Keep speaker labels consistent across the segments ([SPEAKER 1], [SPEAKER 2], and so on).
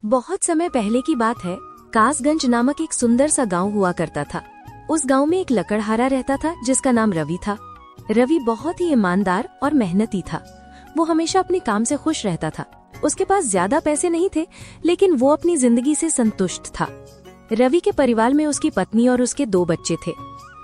[SPEAKER 1] बहुत समय पहले की बात है। कासगंज नामक एक सुंदर सा गांव हुआ करता था। उस गांव में एक लकड़हारा रहता था जिसका नाम रवि था। रवि बहुत ही ईमानदार और मेहनती था। वो हमेशा अपने काम से खुश रहता था। उसके पास ज्यादा पैसे नहीं थे, लेकिन वो अपनी जिंदगी से संतुष्ट था। रवि के परिवार में उसकी पत्नी और उसके 2 बच्चे थे।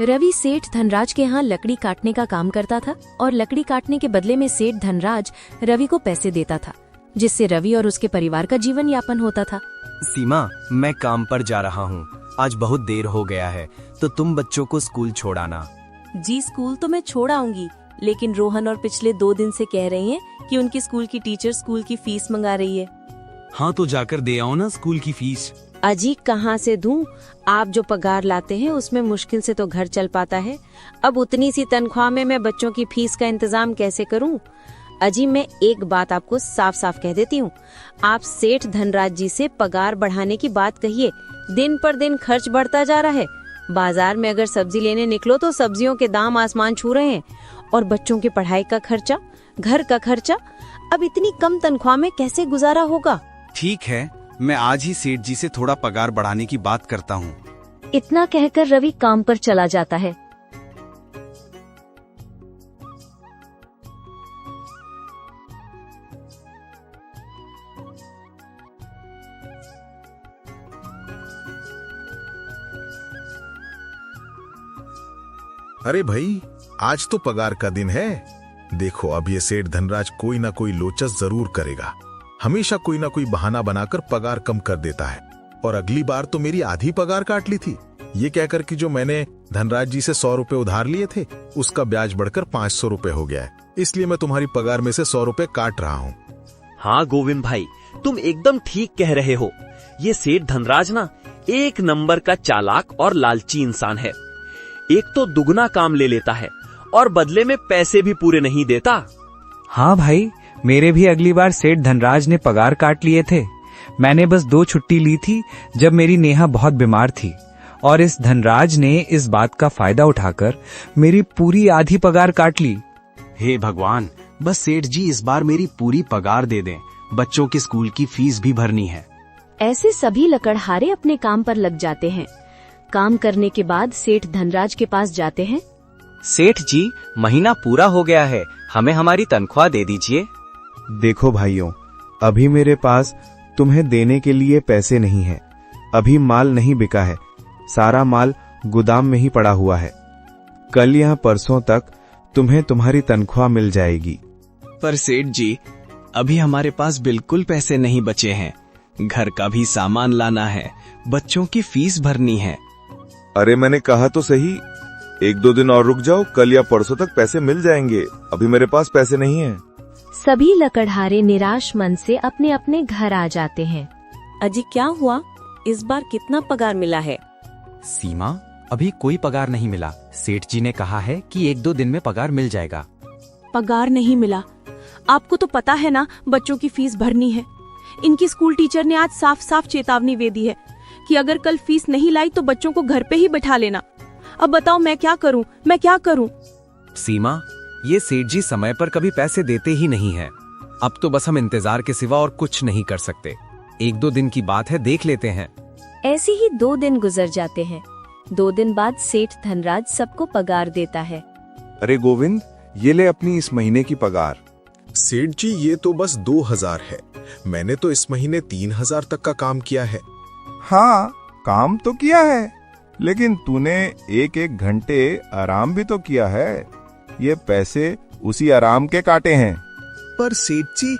[SPEAKER 1] रवि सेठ धनराज के यहाँ लकड़ी काटने का काम करता था और लकड़ी काटने के बदले में सेठ धनराज रवि को पैसे देता था, जिससे रवि और उसके परिवार का जीवन यापन होता था।
[SPEAKER 2] सीमा, मैं काम पर जा रहा हूँ। आज बहुत देर हो गया है, तो तुम बच्चों को स्कूल छोड़ाना।
[SPEAKER 3] जी, स्कूल तो मैं छोड़ आऊंगी, लेकिन रोहन और पिछले 2 दिन से कह रही हैं कि उनकी स्कूल की टीचर स्कूल की फीस मंगा रही है।
[SPEAKER 2] हाँ, तो जाकर दे आओ ना स्कूल की फीस।
[SPEAKER 3] अजी, कहाँ से दूं? आप जो पगार लाते हैं उसमें मुश्किल से तो घर चल पाता है। अब उतनी सी तनख्वाह में मैं बच्चों की फीस का इंतजाम कैसे करूं? अजी, मैं एक बात आपको साफ साफ कह देती हूँ, आप सेठ धनराज जी से पगार बढ़ाने की बात कहिए। दिन पर दिन खर्च बढ़ता जा रहा है। बाजार में अगर सब्जी लेने निकलो तो सब्जियों के दाम आसमान छू रहे हैं, और बच्चों की पढ़ाई का खर्चा, घर का खर्चा, अब इतनी कम तनख्वाह में कैसे गुजारा होगा?
[SPEAKER 4] ठीक है, मैं आज ही सेठ जी से थोड़ा पगार बढ़ाने की बात करता हूँ।
[SPEAKER 1] इतना कहकर रवि काम पर चला जाता है।
[SPEAKER 5] अरे भाई, आज तो पगार का दिन है। देखो, अब ये सेठ धनराज कोई ना कोई लोचस जरूर करेगा। हमेशा कोई ना कोई बहाना बनाकर पगार कम कर देता है। और अगली बार तो मेरी आधी पगार काट ली थी, ये कहकर कि जो मैंने धनराज जी से 100 रुपए उधार लिए थे उसका ब्याज बढ़कर 500 रुपए हो गया है। इसलिए मैं तुम्हारी पगार में से 100 रुपए काट रहा हूँ।
[SPEAKER 6] हाँ गोविंद भाई, तुम एकदम ठीक कह रहे हो। ये सेठ धनराज ना एक नंबर का चालाक और लालची इंसान है। एक तो दुगना काम ले लेता है और बदले में पैसे भी पूरे नहीं देता।
[SPEAKER 7] हाँ भाई, मेरे भी अगली बार सेठ धनराज ने पगार काट लिए थे। मैंने बस 2 छुट्टी ली थी जब मेरी नेहा बहुत बीमार थी, और इस धनराज ने इस बात का फायदा उठाकर मेरी पूरी आधी पगार काट ली।
[SPEAKER 2] हे भगवान, बस सेठ जी इस बार मेरी पूरी पगार दे दें। बच्चों की स्कूल की फीस भी भरनी है।
[SPEAKER 1] ऐसे सभी लकड़हारे अपने काम पर लग जाते हैं। काम करने के बाद सेठ धनराज के पास जाते हैं।
[SPEAKER 8] सेठ जी, महीना पूरा हो गया है, हमें हमारी तनख्वाह दे दीजिए।
[SPEAKER 9] देखो भाइयों, अभी मेरे पास तुम्हें देने के लिए पैसे नहीं हैं। अभी माल नहीं बिका है, सारा माल गोदाम में ही पड़ा हुआ है। कल या परसों तक तुम्हें तुम्हारी तनख्वाह मिल जाएगी।
[SPEAKER 2] पर सेठ जी, अभी हमारे पास बिल्कुल पैसे नहीं बचे हैं। घर का भी सामान लाना है, बच्चों की फीस भरनी है।
[SPEAKER 9] अरे मैंने कहा तो सही, 1-2 दिन और रुक जाओ, कल या परसों तक पैसे मिल जाएंगे। अभी मेरे पास पैसे नहीं हैं।
[SPEAKER 1] सभी लकड़हारे निराश मन से अपने अपने घर आ जाते हैं।
[SPEAKER 3] अजी, क्या हुआ? इस बार कितना पगार मिला है?
[SPEAKER 2] सीमा, अभी कोई पगार नहीं मिला। सेठ जी ने कहा है कि 1-2 दिन में पगार मिल जाएगा।
[SPEAKER 3] पगार नहीं मिला? आपको तो पता है ना, बच्चों की फीस भरनी है। इनकी स्कूल टीचर ने आज साफ साफ चेतावनी दे दी है कि अगर कल फीस नहीं लाई तो बच्चों को घर पे ही बैठा लेना। अब बताओ मैं क्या करूं?
[SPEAKER 2] सीमा, ये सेठ जी समय पर कभी पैसे देते ही नहीं है। अब तो बस हम इंतजार के सिवा और कुछ नहीं कर सकते। 1-2 दिन की बात है, देख लेते हैं।
[SPEAKER 1] ऐसे ही 2 दिन गुजर जाते हैं। 2 दिन बाद सेठ धनराज सबको पगार देता है।
[SPEAKER 9] अरे गोविंद, ये ले अपनी इस महीने की पगार।
[SPEAKER 5] सेठ जी, ये तो बस 2000 है। मैंने तो इस महीने 3000 तक का काम किया है।
[SPEAKER 9] हाँ, काम तो किया है, लेकिन तूने 1-1 घंटे आराम भी तो किया है। ये पैसे उसी आराम के काटे हैं।
[SPEAKER 5] पर सेठ जी,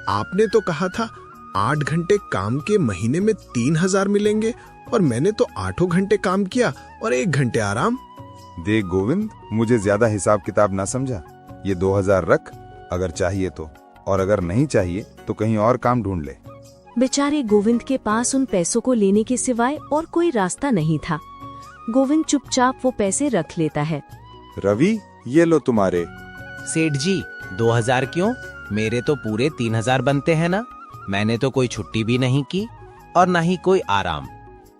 [SPEAKER 5] आपने तो कहा था 8 घंटे काम के महीने में 3000 मिलेंगे, और मैंने तो 8 घंटे काम किया और 1 घंटे आराम।
[SPEAKER 9] देख गोविंद, मुझे ज्यादा हिसाब किताब ना समझा। ये 2000 रख, अगर चाहिए तो, और अगर नहीं चाहिए तो कहीं और काम ढूंढ ले।
[SPEAKER 1] बेचारे गोविंद के पास उन पैसों को लेने के सिवाय और कोई रास्ता नहीं था। गोविंद चुपचाप वो पैसे रख लेता है।
[SPEAKER 9] रवि, ये लो तुम्हारे।
[SPEAKER 8] सेठ जी, 2000 क्यों? मेरे तो पूरे 3000 बनते हैं ना। मैंने तो कोई छुट्टी भी नहीं की और ना ही कोई आराम।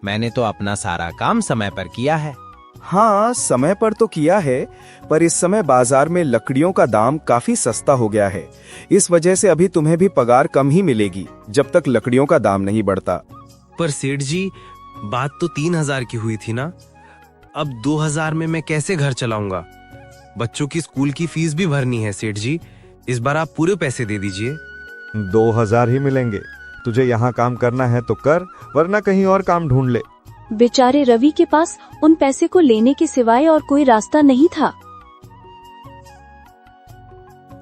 [SPEAKER 8] मैंने तो अपना सारा काम समय पर किया है।
[SPEAKER 9] हाँ, समय पर तो किया है, पर इस समय बाजार में लकड़ियों का दाम काफी सस्ता हो गया है। इस वजह से अभी तुम्हें भी पगार कम ही मिलेगी जब तक लकड़ियों का दाम नहीं बढ़ता।
[SPEAKER 2] पर सेठ जी, बात तो 3000 की हुई थी ना। अब 2000 में मैं कैसे घर चलाऊंगा? बच्चों की स्कूल की फीस भी भरनी है सेठ जी। इस बार आप पूरे पैसे दे दीजिए।
[SPEAKER 9] 2000 ही मिलेंगे। तुझे यहाँ काम करना है तो कर, वरना कहीं और काम ढूंढ ले।
[SPEAKER 1] बेचारे रवि के पास उन पैसे को लेने के सिवाय और कोई रास्ता नहीं था।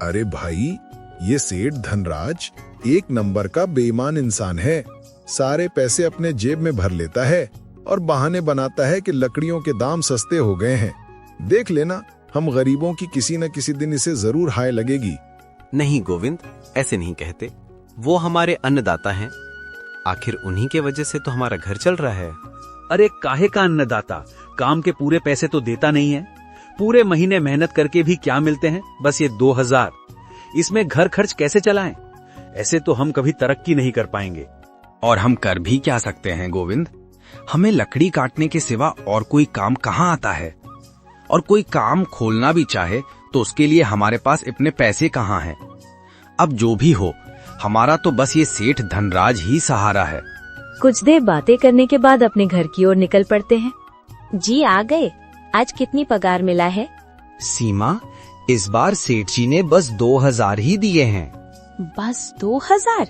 [SPEAKER 5] अरे भाई, ये सेठ धनराज एक नंबर का बेईमान इंसान है। सारे पैसे अपने जेब में भर लेता है और बहाने बनाता है कि लकड़ियों के दाम सस्ते हो गए हैं। देख लेना, हम गरीबों की किसी न किसी दिन इसे जरूर हाय लगेगी।
[SPEAKER 2] नहीं गोविंद, ऐसे नहीं कहते। वो हमारे अन्नदाता हैं। आखिर उन्हीं के वजह से तो हमारा घर चल रहा है।
[SPEAKER 6] अरे काहे का अन्नदाता? काम के पूरे पैसे तो देता नहीं है। पूरे महीने मेहनत करके भी क्या मिलते हैं? बस ये 2000। इसमें घर खर्च कैसे चलाएं? ऐसे तो हम कभी तरक्की नहीं कर पाएंगे।
[SPEAKER 7] और हम कर भी क्या सकते हैं गोविंद? हमें लकड़ी काटने के सिवा और कोई काम कहाँ आता है? और कोई काम खोलना भी चाहे तो उसके लिए हमारे पास इतने पैसे कहाँ हैं? अब जो भी हो, हमारा तो बस ये सेठ धनराज ही सहारा है।
[SPEAKER 1] कुछ देर बातें करने के बाद अपने घर की ओर निकल पड़ते हैं।
[SPEAKER 3] जी आ गए। आज कितनी पगार मिला है?
[SPEAKER 7] सीमा, इस बार सेठ जी ने बस 2000 ही दिए हैं।
[SPEAKER 1] बस 2000?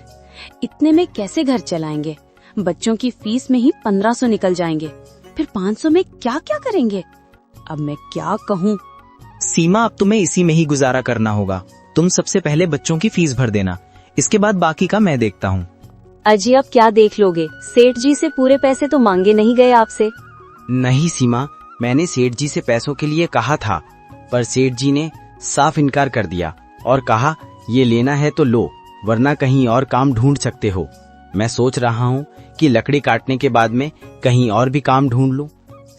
[SPEAKER 1] इतने में कैसे घर चलाएंगे? बच्चों की फीस में ही 1500 निकल जाएंगे। फिर 500 में क्या क्या करेंगे? अब मैं क्या कहूँ?
[SPEAKER 8] सीमा, अब तुम्हें इसी में ही गुजारा करना होगा। तुम सबसे पहले बच्चों की फीस भर देना, इसके बाद बाकी का मैं देखता हूँ।
[SPEAKER 1] अजी, अब क्या देख लोगे? सेठ जी से पूरे पैसे तो मांगे नहीं गए आपसे।
[SPEAKER 8] नहीं सीमा, मैंने सेठ जी से पैसों के लिए कहा था, पर सेठ जी ने साफ इनकार कर दिया और कहा ये लेना है तो लो, वरना कहीं और काम ढूंढ सकते हो। मैं सोच रहा हूँ कि लकड़ी काटने के बाद में कहीं और भी काम ढूंढ लूं।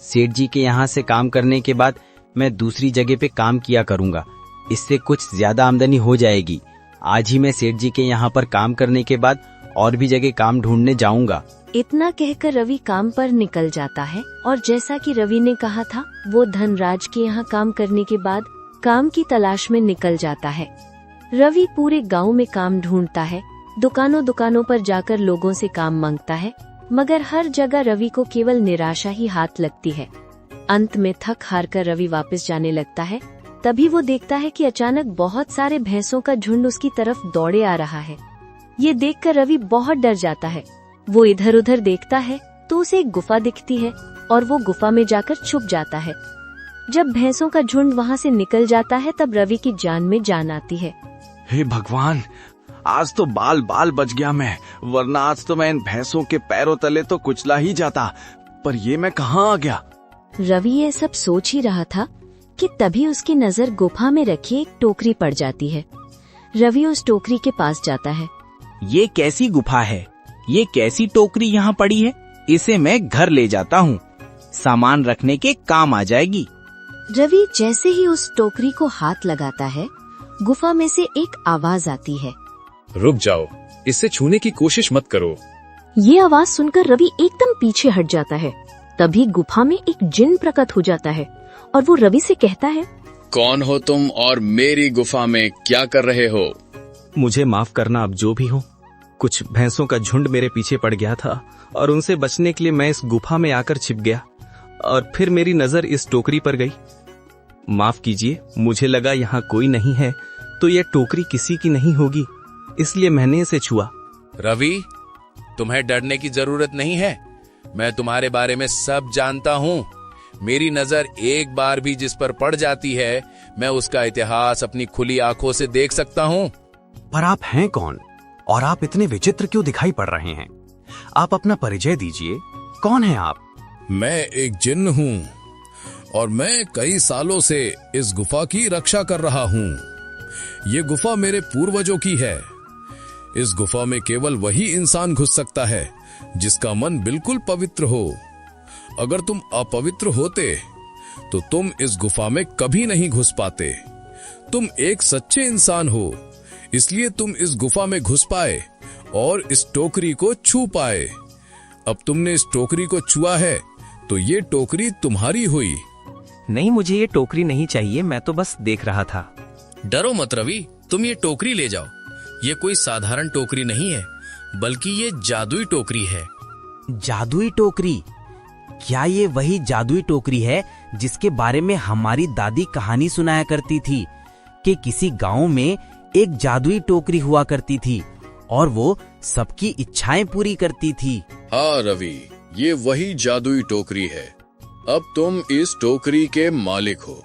[SPEAKER 8] सेठ जी के यहाँ से काम करने के बाद मैं दूसरी जगह पे काम किया करूँगा, इससे कुछ ज्यादा आमदनी हो जाएगी। आज ही मैं सेठ जी के यहाँ पर काम करने के बाद और भी जगह काम ढूंढने जाऊंगा।
[SPEAKER 1] इतना कहकर रवि काम पर निकल जाता है और जैसा कि रवि ने कहा था, वो धनराज के यहाँ काम करने के बाद काम की तलाश में निकल जाता है। रवि पूरे गांव में काम ढूंढता है, दुकानों दुकानों पर जाकर लोगों से काम मांगता है, मगर हर जगह रवि को केवल निराशा ही हाथ लगती है। अंत में थक हार कर रवि वापस जाने लगता है। तभी वो देखता है कि अचानक बहुत सारे भैंसों का झुंड उसकी तरफ दौड़े आ रहा है। ये देखकर रवि बहुत डर जाता है। वो इधर उधर देखता है तो उसे एक गुफा दिखती है और वो गुफा में जाकर छुप जाता है। जब भैंसों का झुंड वहाँ से निकल जाता है तब रवि की जान में जान आती है।
[SPEAKER 6] हे भगवान, आज तो बाल बाल बच गया मैं, वरना आज तो मैं इन भैंसों के पैरों तले तो कुचला ही जाता। पर ये मैं कहाँ आ गया?
[SPEAKER 1] रवि ये सब सोच ही रहा था कि तभी उसकी नजर गुफा में रखी एक टोकरी पड़ जाती है। रवि उस टोकरी के पास जाता है।
[SPEAKER 8] ये कैसी गुफा है? ये कैसी टोकरी यहाँ पड़ी है? इसे मैं घर ले जाता हूँ, सामान रखने के काम आ जाएगी।
[SPEAKER 1] रवि जैसे ही उस टोकरी को हाथ लगाता है, गुफा में से एक आवाज आती है।
[SPEAKER 10] रुक जाओ, इसे छूने की कोशिश मत करो।
[SPEAKER 1] ये आवाज सुनकर रवि एकदम पीछे हट जाता है। तभी गुफा में एक जिन प्रकट हो जाता है और वो रवि से कहता है,
[SPEAKER 10] कौन हो तुम और मेरी गुफा में क्या कर रहे हो?
[SPEAKER 8] मुझे माफ करना, अब जो भी हो। कुछ भैंसों का झुंड मेरे पीछे पड़ गया था और उनसे बचने के लिए मैं इस गुफा में आकर छिप गया और फिर मेरी नजर इस टोकरी पर गई। माफ कीजिए, मुझे लगा यहाँ कोई नहीं है तो यह टोकरी किसी की नहीं होगी, इसलिए मैंने इसे छुआ।
[SPEAKER 10] रवि, तुम्हें डरने की जरूरत नहीं है। मैं तुम्हारे बारे में सब जानता हूँ। मेरी नजर एक बार भी जिस पर पड़ जाती है, मैं उसका इतिहास अपनी खुली आंखों से देख सकता हूँ।
[SPEAKER 2] पर आप हैं कौन और आप इतने विचित्र क्यों दिखाई पड़ रहे हैं? आप अपना परिचय दीजिए, कौन है आप?
[SPEAKER 11] मैं एक जिन्न हूँ और मैं कई सालों से इस गुफा की रक्षा कर रहा हूँ। ये गुफा मेरे पूर्वजों की है। इस गुफा में केवल वही इंसान घुस सकता है जिसका मन बिल्कुल पवित्र हो। अगर तुम अपवित्र होते तो तुम इस गुफा में कभी नहीं घुस पाते। तुम एक सच्चे इंसान हो, इसलिए तुम इस गुफा में घुस पाए और इस टोकरी को छू पाए। अब तुमने इस टोकरी को छुआ है तो ये टोकरी तुम्हारी हुई।
[SPEAKER 12] नहीं, मुझे ये टोकरी नहीं चाहिए, मैं तो बस देख रहा था।
[SPEAKER 10] डरो मत रवि, तुम ये टोकरी ले जाओ। ये कोई साधारण टोकरी नहीं है, बल्कि ये जादुई टोकरी है।
[SPEAKER 8] जादुई टोकरी? क्या ये वही जादुई टोकरी है जिसके बारे में हमारी दादी कहानी सुनाया करती थी कि किसी गांव में एक जादुई टोकरी हुआ करती थी और वो सबकी इच्छाएं पूरी करती थी?
[SPEAKER 10] हाँ रवि, ये वही जादुई टोकरी है। अब तुम इस टोकरी के मालिक हो।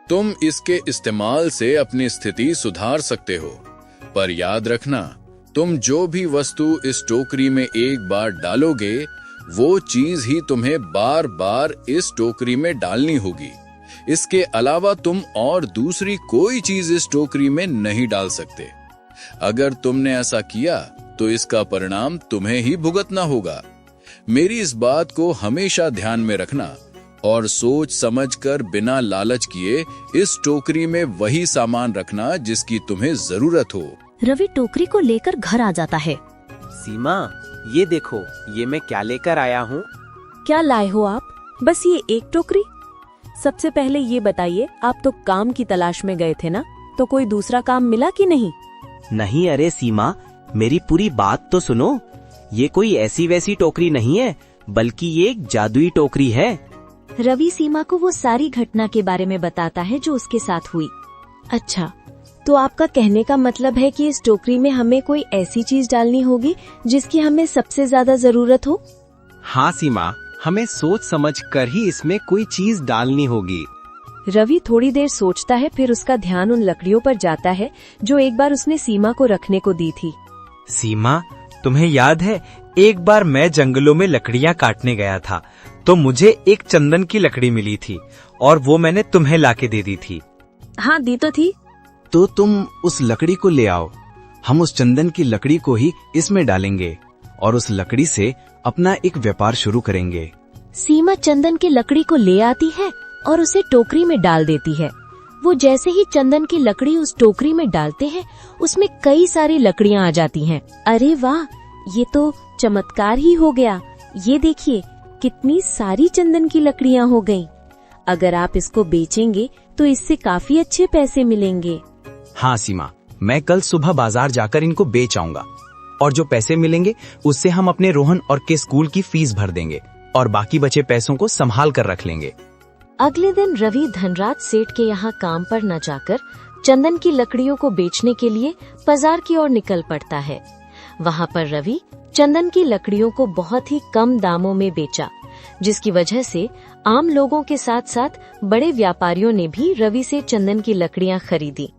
[SPEAKER 10] तुम इसके इस्तेमाल से अपनी स्थिति सुधार सकते हो, पर याद रखना, तुम जो भी वस्तु इस टोकरी में एक बार डालोगे, वो चीज ही तुम्हें बार बार इस टोकरी में डालनी होगी। इसके अलावा तुम और दूसरी कोई चीज इस टोकरी में नहीं डाल सकते। अगर तुमने ऐसा किया तो इसका परिणाम तुम्हें ही भुगतना होगा। मेरी इस बात को हमेशा ध्यान में रखना और सोच समझकर बिना लालच किए इस टोकरी में वही सामान रखना जिसकी तुम्हें जरूरत हो।
[SPEAKER 1] रवि टोकरी को लेकर घर आ जाता है।
[SPEAKER 12] सीमा, ये देखो, ये मैं क्या लेकर आया हूँ।
[SPEAKER 1] क्या लाए हो आप? बस ये एक टोकरी? सबसे पहले ये बताइए, आप तो काम की तलाश में गए थे ना, तो कोई दूसरा काम मिला कि नहीं?
[SPEAKER 8] नहीं, अरे सीमा, मेरी पूरी बात तो सुनो। ये कोई ऐसी वैसी टोकरी नहीं है, बल्कि ये एक जादुई टोकरी है।
[SPEAKER 1] रवि सीमा को वो सारी घटना के बारे में बताता है जो उसके साथ हुई। अच्छा, तो आपका कहने का मतलब है कि इस टोकरी में हमें कोई ऐसी चीज डालनी होगी जिसकी हमें सबसे ज्यादा जरूरत हो?
[SPEAKER 7] हाँ सीमा, हमें सोच समझ कर ही इसमें कोई चीज डालनी होगी।
[SPEAKER 1] रवि थोड़ी देर सोचता है, फिर उसका ध्यान उन लकड़ियों पर जाता है जो एक बार उसने सीमा को रखने को दी थी।
[SPEAKER 7] सीमा, तुम्हें याद है, एक बार मैं जंगलों में लकड़ियां काटने गया था तो मुझे एक चंदन की लकड़ी मिली थी और वो मैंने तुम्हें लाके दे दी थी।
[SPEAKER 1] हाँ, दी तो थी।
[SPEAKER 8] तो तुम उस लकड़ी को ले आओ। हम उस चंदन की लकड़ी को ही इसमें डालेंगे और उस लकड़ी से अपना एक व्यापार शुरू करेंगे।
[SPEAKER 1] सीमा चंदन की लकड़ी को ले आती है और उसे टोकरी में डाल देती है। वो जैसे ही चंदन की लकड़ी उस टोकरी में डालते हैं, उसमें कई सारी लकड़ियां आ जाती हैं। अरे वाह, ये तो चमत्कार ही हो गया। ये देखिए, कितनी सारी चंदन की लकड़ियां हो गईं। अगर आप इसको बेचेंगे तो इससे काफी अच्छे पैसे मिलेंगे।
[SPEAKER 8] हाँ सीमा, मैं कल सुबह बाजार जाकर इनको बेच आऊंगा और जो पैसे मिलेंगे उससे हम अपने रोहन और के स्कूल की फीस भर देंगे और बाकी बचे पैसों को संभाल कर रख लेंगे।
[SPEAKER 1] अगले दिन रवि धनराज सेठ के यहाँ काम पर न जाकर चंदन की लकड़ियों को बेचने के लिए बाजार की ओर निकल पड़ता है। वहाँ पर रवि चंदन की लकड़ियों को बहुत ही कम दामों में बेचा, जिसकी वजह से आम लोगों के साथ साथ बड़े व्यापारियों ने भी रवि से चंदन की लकड़ियाँ खरीदी।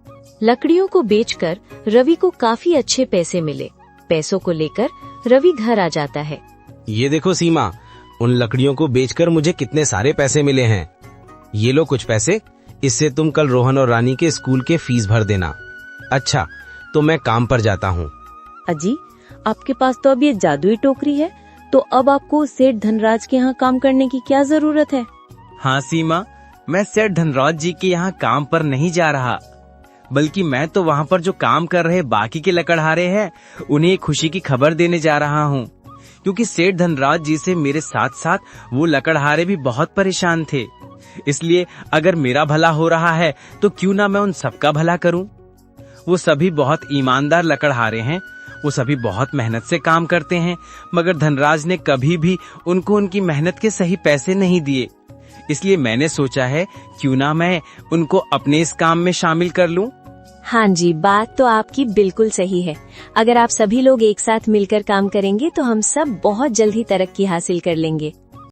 [SPEAKER 1] लकड़ियों को बेचकर रवि को काफी अच्छे पैसे मिले। पैसों को लेकर रवि घर आ जाता है।
[SPEAKER 8] ये देखो सीमा, उन लकड़ियों को बेचकर मुझे कितने सारे पैसे मिले हैं। ये लो कुछ पैसे, इससे तुम कल रोहन और रानी के स्कूल के फीस भर देना। अच्छा, तो मैं काम पर जाता हूँ।
[SPEAKER 3] अजी, आपके पास तो अब ये जादुई टोकरी है, तो अब आपको सेठ धनराज के यहाँ काम करने की क्या जरूरत है?
[SPEAKER 7] हाँ सीमा, मैं सेठ धनराज जी के यहाँ काम पर नहीं जा रहा, बल्कि मैं तो वहाँ पर जो काम कर रहे बाकी के लकड़हारे हैं उन्हें एक खुशी की खबर देने जा रहा हूँ। क्योंकि सेठ धनराज जी से मेरे साथ साथ वो लकड़हारे भी बहुत परेशान थे। इसलिए अगर मेरा भला हो रहा है तो क्यों ना मैं उन सबका भला करूं। वो सभी बहुत ईमानदार लकड़हारे हैं, वो सभी बहुत मेहनत से काम करते हैं, मगर धनराज ने कभी भी उनको उनकी मेहनत के सही पैसे नहीं दिए। इसलिए मैंने सोचा है क्यों ना मैं उनको अपने इस काम में शामिल कर लूं।
[SPEAKER 1] हाँ जी, बात तो आपकी बिल्कुल सही है। अगर आप सभी लोग एक साथ मिलकर काम करेंगे तो हम सब बहुत जल्द ही तरक्की हासिल कर लेंगे।